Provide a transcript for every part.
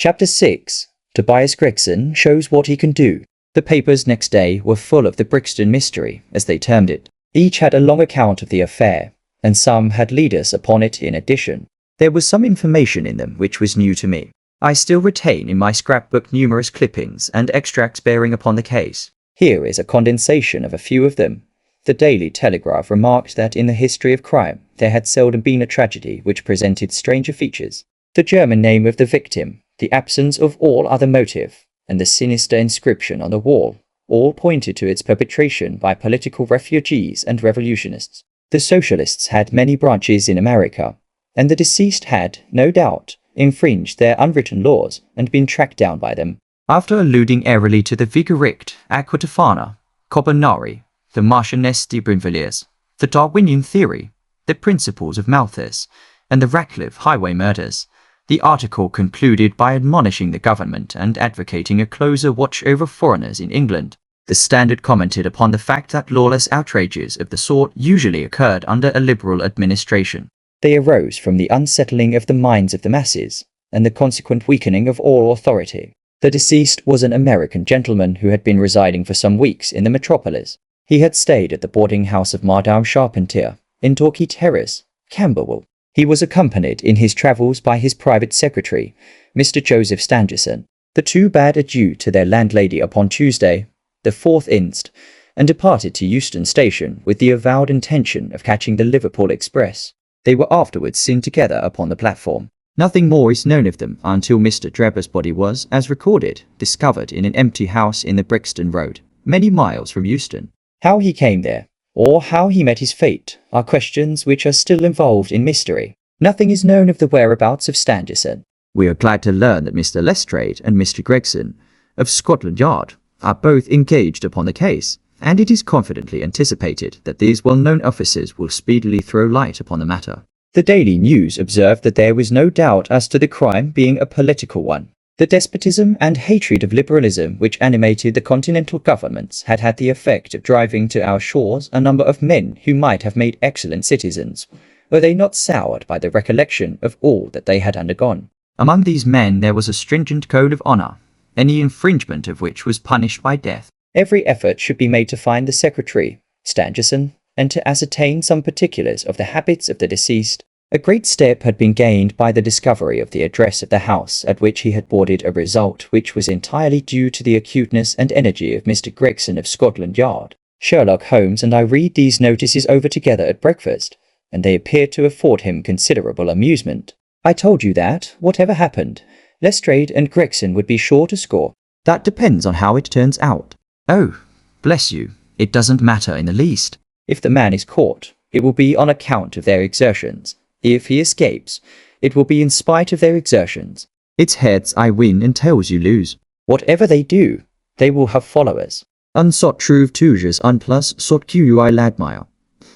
Chapter 6. Tobias Gregson shows what he can do. The papers next day were full of the Brixton mystery, as they termed it. Each had a long account of the affair, and some had leaders upon it in addition. There was some information in them which was new to me. I still retain in my scrapbook numerous clippings and extracts bearing upon the case. Here is a condensation of a few of them. The Daily Telegraph remarked that in the history of crime there had seldom been a tragedy which presented stranger features. The German name of the victim, the absence of all other motive, and the sinister inscription on the wall, all pointed to its perpetration by political refugees and revolutionists. The socialists had many branches in America, and the deceased had, no doubt, infringed their unwritten laws and been tracked down by them. After alluding airily to the Vigorict, Aqua Tofana, Carbonari, the Marchioness de Brinvilliers, the Darwinian theory, the principles of Malthus, and the Ratcliffe highway murders, the article concluded by admonishing the government and advocating a closer watch over foreigners in England. The Standard commented upon the fact that lawless outrages of the sort usually occurred under a liberal administration. They arose from the unsettling of the minds of the masses, and the consequent weakening of all authority. The deceased was an American gentleman who had been residing for some weeks in the metropolis. He had stayed at the boarding house of Madame Charpentier, in Torquay Terrace, Camberwell. He was accompanied in his travels by his private secretary, Mr. Joseph Stangerson. The two bade adieu to their landlady upon Tuesday, the 4th inst., and departed to Euston Station with the avowed intention of catching the Liverpool express. They were afterwards seen together upon the platform. Nothing more is known of them until Mr. Drebber's body was, as recorded, discovered in an empty house in the Brixton Road, many miles from Euston. How he came there, or how he met his fate, are questions which are still involved in mystery. Nothing is known of the whereabouts of Stangerson. We are glad to learn that Mr. Lestrade and Mr. Gregson, of Scotland Yard, are both engaged upon the case, and it is confidently anticipated that these well-known officers will speedily throw light upon the matter. The Daily News observed that there was no doubt as to the crime being a political one. The despotism and hatred of liberalism which animated the continental governments had had the effect of driving to our shores a number of men who might have made excellent citizens, were they not soured by the recollection of all that they had undergone. Among these men there was a stringent code of honour, any infringement of which was punished by death. Every effort should be made to find the secretary, Stangerson, and to ascertain some particulars of the habits of the deceased. A great step had been gained by the discovery of the address of the house at which he had boarded, a result which was entirely due to the acuteness and energy of Mr. Gregson of Scotland Yard. Sherlock Holmes and I read these notices over together at breakfast, and they appeared to afford him considerable amusement. I told you that, whatever happened, Lestrade and Gregson would be sure to score. That depends on how it turns out. Oh, bless you, it doesn't matter in the least. If the man is caught, it will be on account of their exertions. If he escapes, it will be in spite of their exertions. It's heads I win and tails you lose. Whatever they do, they will have followers. Unsought trouve toujours un plus sort qui l'admire.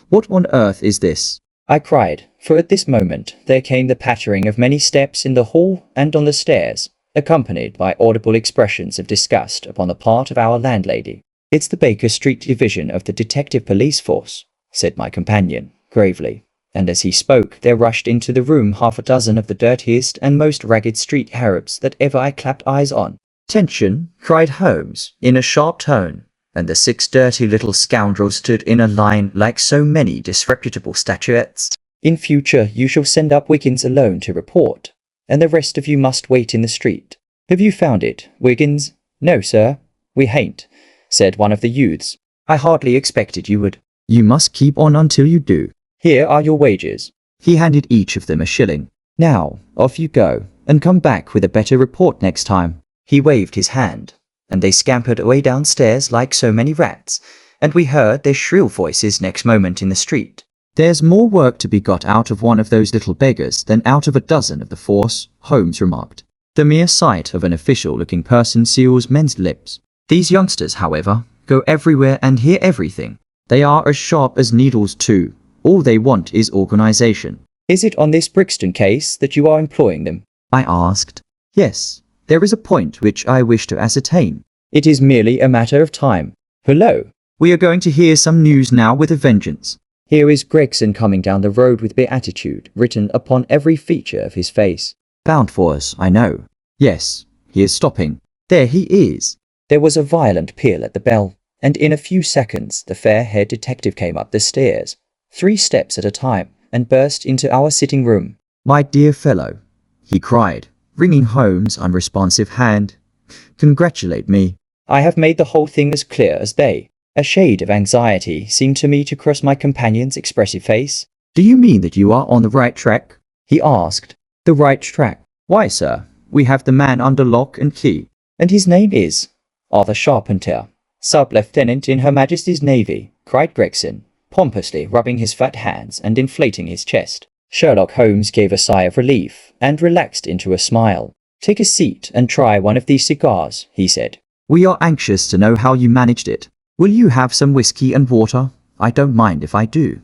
What on earth is this? I cried, for at this moment there came the pattering of many steps in the hall and on the stairs, accompanied by audible expressions of disgust upon the part of our landlady. It's the Baker Street division of the detective police force, said my companion, gravely. And as he spoke there rushed into the room half a dozen of the dirtiest and most ragged street Arabs that ever I clapped eyes on. "Attention!" cried Holmes, in a sharp tone, and the 6 dirty little scoundrels stood in a line like so many disreputable statuettes. "In future you shall send up Wiggins alone to report, and the rest of you must wait in the street. Have you found it, Wiggins?" "No, sir, we hain't," said one of the youths. "I hardly expected you would." "You must keep on until you do. Here are your wages." He handed each of them a shilling. "Now, off you go, and come back with a better report next time." He waved his hand, and they scampered away downstairs like so many rats, and we heard their shrill voices next moment in the street. "There's more work to be got out of one of those little beggars than out of a dozen of the force," Holmes remarked. "The mere sight of an official-looking person seals men's lips. These youngsters, however, go everywhere and hear everything. They are as sharp as needles too. All they want is organization." "Is it on this Brixton case that you are employing them?" I asked. "Yes, there is a point which I wish to ascertain. It is merely a matter of time. Hullo! We are going to hear some news now with a vengeance. Here is Gregson coming down the road with beatitude written upon every feature of his face. Bound for us, I know. Yes, he is stopping. There he is. There was a violent peal at the bell, and in a few seconds the fair-haired detective came up the stairs, 3 steps at a time, and burst into our sitting room. My dear fellow, he cried, wringing Holmes' unresponsive hand. Congratulate me. I have made the whole thing as clear as day. A shade of anxiety seemed to me to cross my companion's expressive face. Do you mean that you are on the right track? He asked. The right track? Why, sir, we have the man under lock and key. And his name is Arthur Charpentier, Sub-Lieutenant in Her Majesty's Navy, cried Gregson, pompously rubbing his fat hands and inflating his chest. Sherlock Holmes gave a sigh of relief and relaxed into a smile. Take a seat and try one of these cigars, he said. We are anxious to know how you managed it. Will you have some whiskey and water? I don't mind if I do,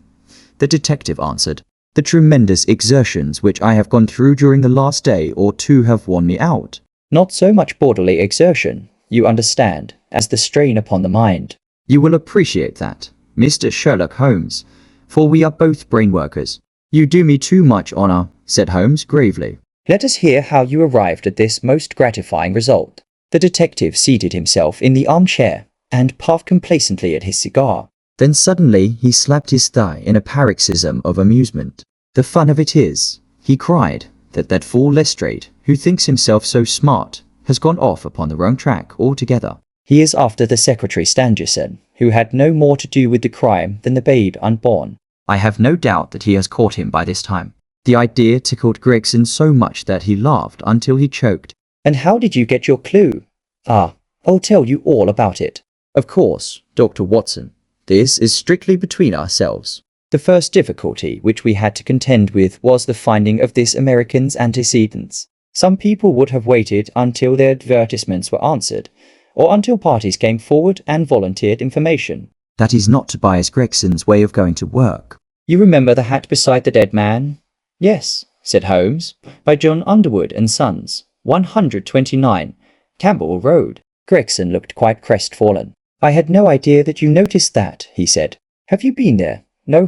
the detective answered. The tremendous exertions which I have gone through during the last day or two have worn me out. Not so much bodily exertion, you understand, as the strain upon the mind. You will appreciate that, Mr. Sherlock Holmes, for we are both brain workers. You do me too much honor, said Holmes gravely. Let us hear how you arrived at this most gratifying result. The detective seated himself in the armchair and puffed complacently at his cigar. Then suddenly he slapped his thigh in a paroxysm of amusement. The fun of it is, he cried, that fool Lestrade, who thinks himself so smart, has gone off upon the wrong track altogether. He is after the Secretary Stangerson, who had no more to do with the crime than the babe unborn. I have no doubt that he has caught him by this time. The idea tickled Gregson so much that he laughed until he choked. And how did you get your clue? Ah, I'll tell you all about it. Of course, Dr. Watson. This is strictly between ourselves. The first difficulty which we had to contend with was the finding of this American's antecedents. Some people would have waited until their advertisements were answered, or until parties came forward and volunteered information. That is not Tobias Gregson's way of going to work. You remember the hat beside the dead man? Yes, said Holmes, by John Underwood and Sons, 129, Campbell Road. Gregson looked quite crestfallen. I had no idea that you noticed that, he said. Have you been there? No,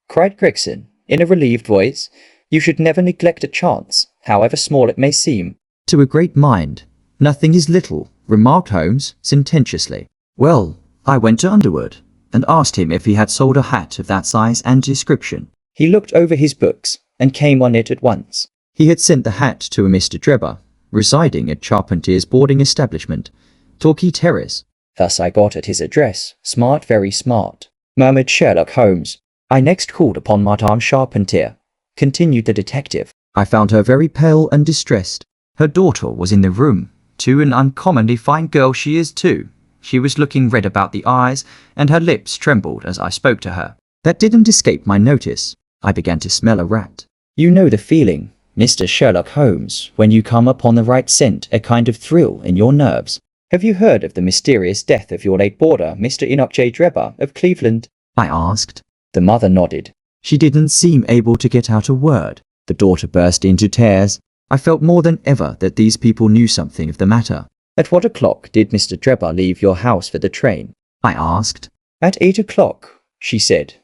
cried Gregson, in a relieved voice. You should never neglect a chance, however small it may seem. To a great mind, nothing is little, remarked Holmes, sententiously. Well, I went to Underwood, and asked him if he had sold a hat of that size and description. He looked over his books, and came on it at once. He had sent the hat to a Mr. Drebber, residing at Charpentier's boarding establishment, Torquay Terrace. Thus I got at his address, smart, very smart, murmured Sherlock Holmes. I next called upon Madame Charpentier, continued the detective. I found her very pale and distressed. Her daughter was in the room, too, an uncommonly fine girl she is too. She was looking red about the eyes, and her lips trembled as I spoke to her. That didn't escape my notice. I began to smell a rat. You know the feeling, Mr. Sherlock Holmes, when you come upon the right scent, a kind of thrill in your nerves. Have you heard of the mysterious death of your late boarder, Mr. Enoch J. Drebber, of Cleveland? I asked. The mother nodded. She didn't seem able to get out a word. The daughter burst into tears. I felt more than ever that these people knew something of the matter. At what o'clock did Mr. Drebber leave your house for the train? I asked. At 8 o'clock, she said,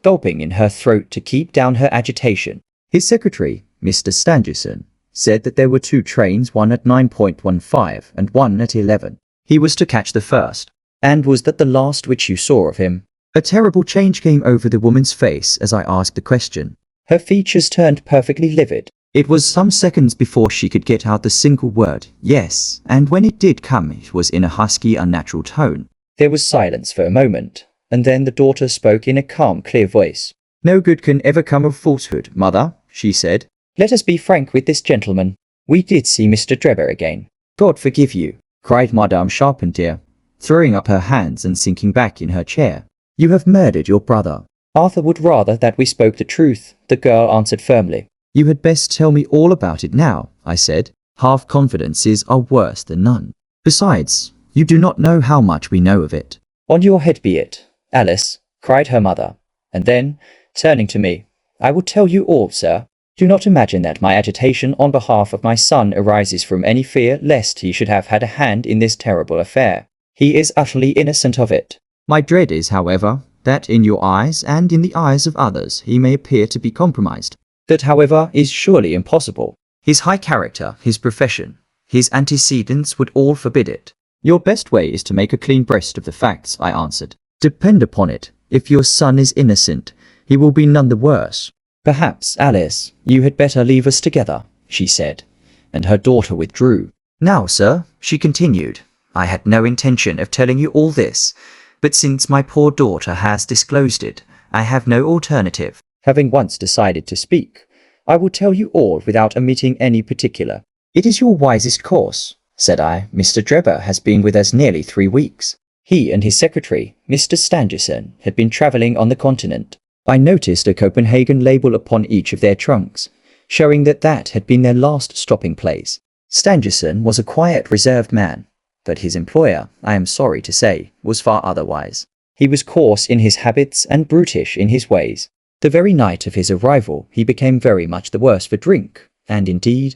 gulping in her throat to keep down her agitation. His secretary, Mr. Stangerson, said that there were 2 trains, one at 9:15 and one at 11. He was to catch the first. And was that the last which you saw of him? A terrible change came over the woman's face as I asked the question. Her features turned perfectly livid. It was some seconds before she could get out the single word, yes, and when it did come it was in a husky, unnatural tone. There was silence for a moment, and then the daughter spoke in a calm, clear voice. No good can ever come of falsehood, mother, she said. Let us be frank with this gentleman. We did see Mr. Drebber again. God forgive you, cried Madame Charpentier, throwing up her hands and sinking back in her chair. You have murdered your brother. Arthur would rather that we spoke the truth, the girl answered firmly. You had best tell me all about it now, I said. Half confidences are worse than none. Besides, you do not know how much we know of it. On your head be it, Alice, cried her mother. And then, turning to me, I will tell you all, sir. Do not imagine that my agitation on behalf of my son arises from any fear lest he should have had a hand in this terrible affair. He is utterly innocent of it. My dread is, however, that in your eyes and in the eyes of others he may appear to be compromised. That, however, is surely impossible. His high character, his profession, His antecedents would all forbid it. Your best way is to make a clean breast of the facts, I answered. Depend upon it, if your son is innocent, he will be none the worse. Perhaps, Alice, you had better leave us together, she said, and her daughter withdrew. Now, sir, she continued, I had no intention of telling you all this, but since my poor daughter has disclosed it, I have no alternative. Having once decided to speak, I will tell you all without omitting any particular. It is your wisest course, said I. Mr. Drebber has been with us nearly 3 weeks. He and his secretary, Mr. Stangerson, had been travelling on the continent. I noticed a Copenhagen label upon each of their trunks, showing that that had been their last stopping place. Stangerson was a quiet, reserved man, but his employer, I am sorry to say, was far otherwise. He was coarse in his habits and brutish in his ways. The very night of his arrival, he became very much the worse for drink, and indeed,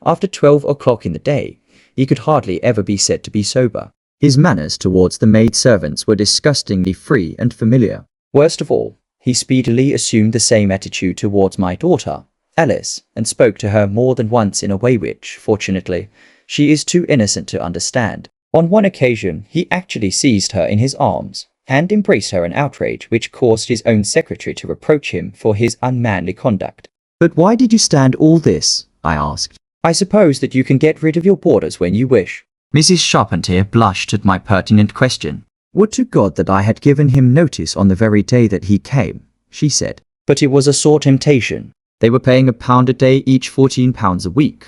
after 12 o'clock in the day, he could hardly ever be said to be sober. His manners towards the maid-servants were disgustingly free and familiar. Worst of all, he speedily assumed the same attitude towards my daughter, Alice, and spoke to her more than once in a way which, fortunately, she is too innocent to understand. On one occasion, he actually seized her in his arms, and embraced her, an outrage which caused his own secretary to reproach him for his unmanly conduct. But why did you stand all this? I asked. I suppose that you can get rid of your boarders when you wish. Mrs. Charpentier blushed at my pertinent question. Would to God that I had given him notice on the very day that he came, she said. But it was a sore temptation. They were paying £1 a day each, £14 a week,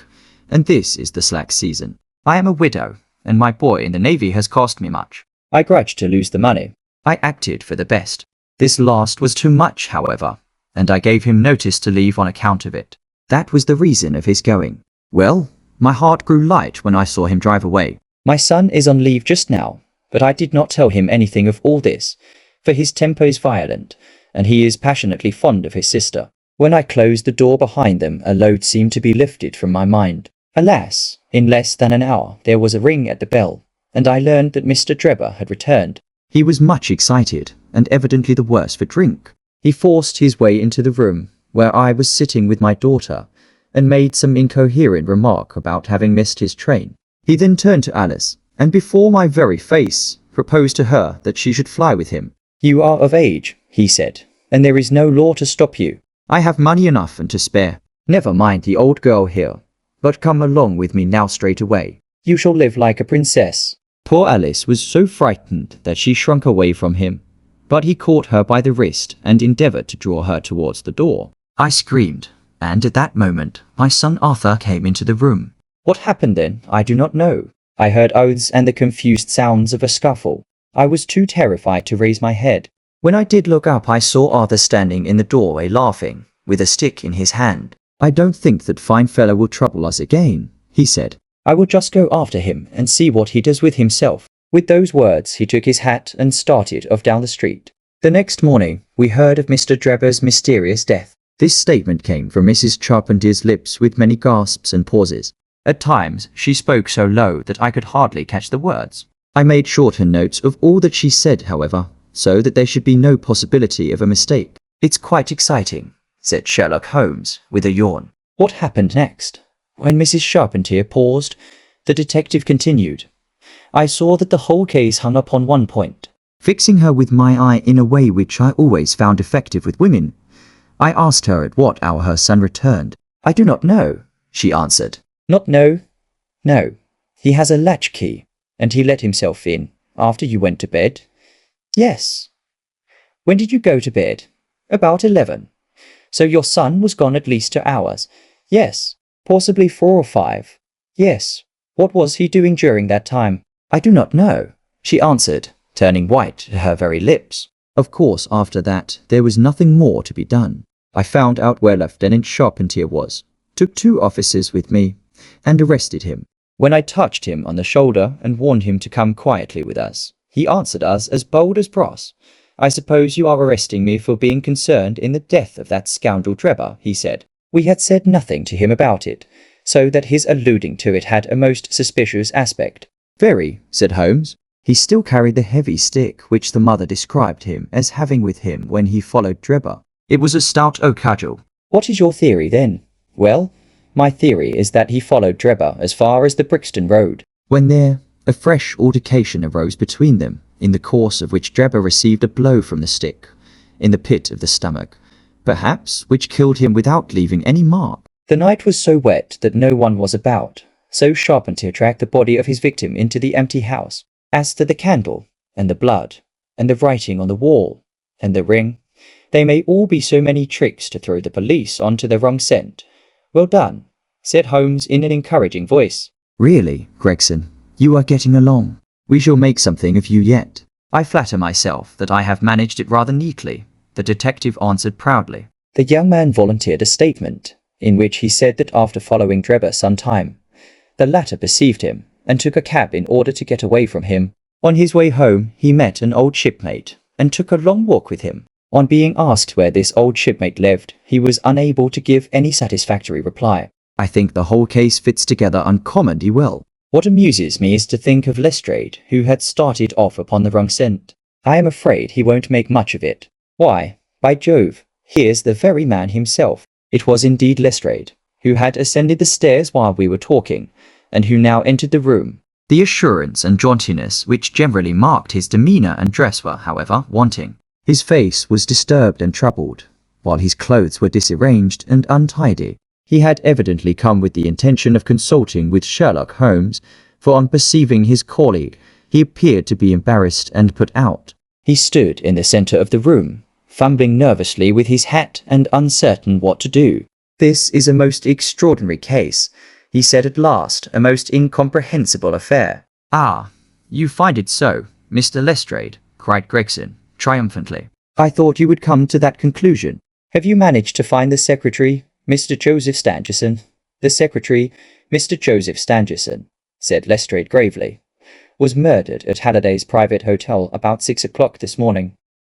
and this is the slack season. I am a widow, and my boy in the Navy has cost me much. I grudged to lose the money. I acted for the best. This last was too much, however, and I gave him notice to leave on account of it. That was the reason of his going. Well, my heart grew light when I saw him drive away. My son is on leave just now, but I did not tell him anything of all this, for his temper is violent, and he is passionately fond of his sister. When I closed the door behind them, a load seemed to be lifted from my mind. Alas, in less than an hour there was a ring at the bell, and I learned that Mr. Drebber had returned. He was much excited, and evidently the worse for drink. He forced his way into the room, where I was sitting with my daughter, and made some incoherent remark about having missed his train. He then turned to Alice, and before my very face, proposed to her that she should fly with him. You are of age, he said, and there is no law to stop you. I have money enough and to spare. Never mind the old girl here, but come along with me now straight away. You shall live like a princess. Poor Alice was so frightened that she shrunk away from him, but he caught her by the wrist and endeavoured to draw her towards the door. I screamed, and at that moment my son Arthur came into the room. What happened then, I do not know. I heard oaths and the confused sounds of a scuffle. I was too terrified to raise my head. When I did look up, I saw Arthur standing in the doorway laughing, with a stick in his hand. I don't think that fine fellow will trouble us again, he said. I will just go after him and see what he does with himself. With those words, he took his hat and started off down the street. The next morning, we heard of Mr. Drebber's mysterious death. This statement came from Mrs. Charpentier's lips with many gasps and pauses. At times, she spoke so low that I could hardly catch the words. I made shorthand notes of all that she said, however, so that there should be no possibility of a mistake. It's quite exciting, said Sherlock Holmes, with a yawn. What happened next? When Mrs. Charpentier paused, the detective continued. I saw that the whole case hung upon one point. Fixing her with my eye in a way which I always found effective with women, I asked her at what hour her son returned. I do not know, she answered. Not know? No. He has a latchkey, and he let himself in after you went to bed. Yes. When did you go to bed? About 11. So your son was gone at least 2 hours. Yes. Possibly 4 or 5. Yes. What was he doing during that time? I do not know, she answered, turning white to her very lips. Of course, after that, there was nothing more to be done. I found out where Lieutenant Charpentier was, took 2 officers with me, and arrested him. When I touched him on the shoulder and warned him to come quietly with us, he answered us as bold as brass. I suppose you are arresting me for being concerned in the death of that scoundrel Drebber, he said. We had said nothing to him about it, so that his alluding to it had a most suspicious aspect. Very, said Holmes. He still carried the heavy stick which the mother described him as having with him when he followed Drebber. It was a stout oak cudgel. What is your theory then? Well, My theory is that he followed Drebber as far as the Brixton Road. When there, a fresh altercation arose between them, in the course of which Drebber received a blow from the stick, in the pit of the stomach, perhaps which killed him without leaving any mark. The night was so wet that no one was about, so sharpened to track the body of his victim into the empty house. As to the candle, and the blood, and the writing on the wall, and the ring, they may all be so many tricks to throw the police onto the wrong scent. Well done, said Holmes in an encouraging voice. Really, Gregson, you are getting along. We shall make something of you yet. I flatter myself that I have managed it rather neatly, the detective answered proudly. The young man volunteered a statement, in which he said that after following Drebber some time, the latter perceived him, and took a cab in order to get away from him. On his way home, he met an old shipmate, and took a long walk with him. On being asked where this old shipmate lived, he was unable to give any satisfactory reply. I think the whole case fits together uncommonly well. What amuses me is to think of Lestrade, who had started off upon the wrong scent. I am afraid he won't make much of it. Why, by Jove, here's the very man himself. It was indeed Lestrade, who had ascended the stairs while we were talking, and who now entered the room. The assurance and jauntiness which generally marked his demeanour and dress were, however, wanting. His face was disturbed and troubled, while his clothes were disarranged and untidy. He had evidently come with the intention of consulting with Sherlock Holmes, for on perceiving his colleague, he appeared to be embarrassed and put out. He stood in the centre of the room, fumbling nervously with his hat and uncertain what to do. This is a most extraordinary case, he said at last, a most incomprehensible affair. Ah, you find it so, Mr. Lestrade, cried Gregson, triumphantly. I thought you would come to that conclusion. Have you managed to find the secretary, Mr. Joseph Stangerson? The secretary, Mr. Joseph Stangerson, said Lestrade gravely, was murdered at Halliday's private hotel about 6 o'clock this morning.